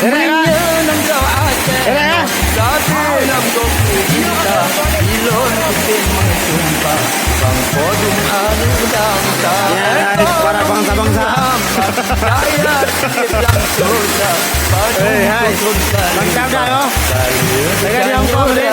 Menyenangkan Aceh Satu nambung kita Ilon kutin mensumpah Bang Kodum anu damta Para bangsa-bangsa. Rakyat yang susah Hai, bangsa dah yo. Jaga dia angkau ni.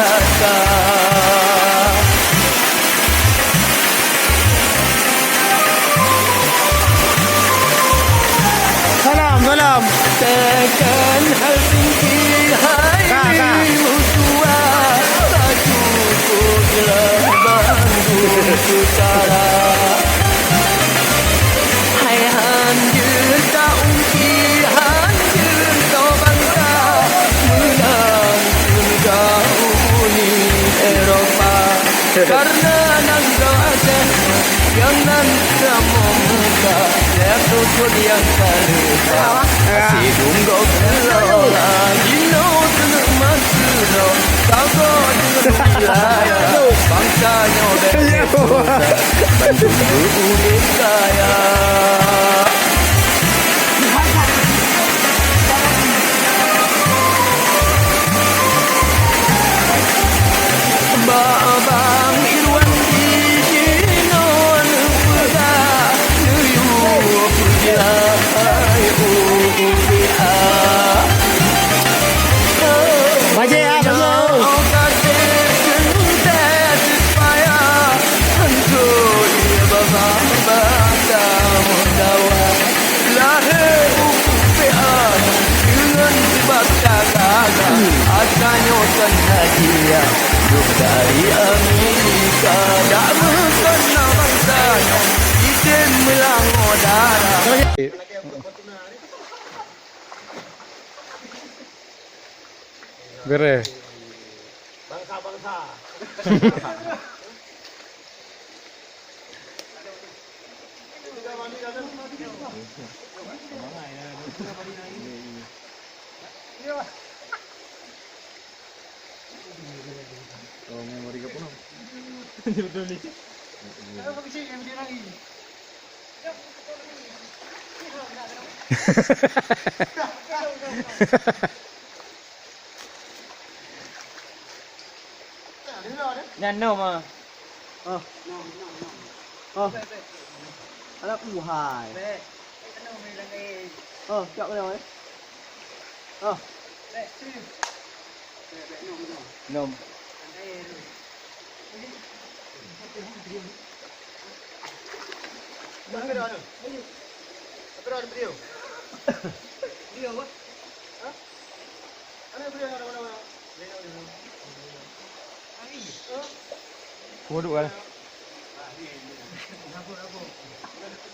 Salam. Tekan Helsinki hai mutua Tajuku jelas Bandung utara Hai hanjir tak ungki hanjir kau bangsa Menang surga uni Eropa Karena nangga Aceh yang nanti memuka Lepas yang terluka Sidung kau kelola Gino tenuk masuro Kau dengan wilayah Bangsanya berdosa Bandung berulit kaya Babang Irwan Gino Nukuda Nuyu Pujai Ubia Baje ya, baje. Kau kata sentet supaya Hantu dia babang Bata Mundawa Lahir Ubia Dengan sebab cakaga Asalnya sengaja Duk dari Amerika Tak berkena bangsanya Ikan melangor darah Bere. Bangsa-bangsa. Oh, memori ka puno. Betul ni. Apa kecil yang dia lagi? Nano mah Anak buhai. Cak mana oi? Nom Apa dah tu? Apa dah beliau? Beliau apa? Ha? Mana beliau mana? Kodok kan.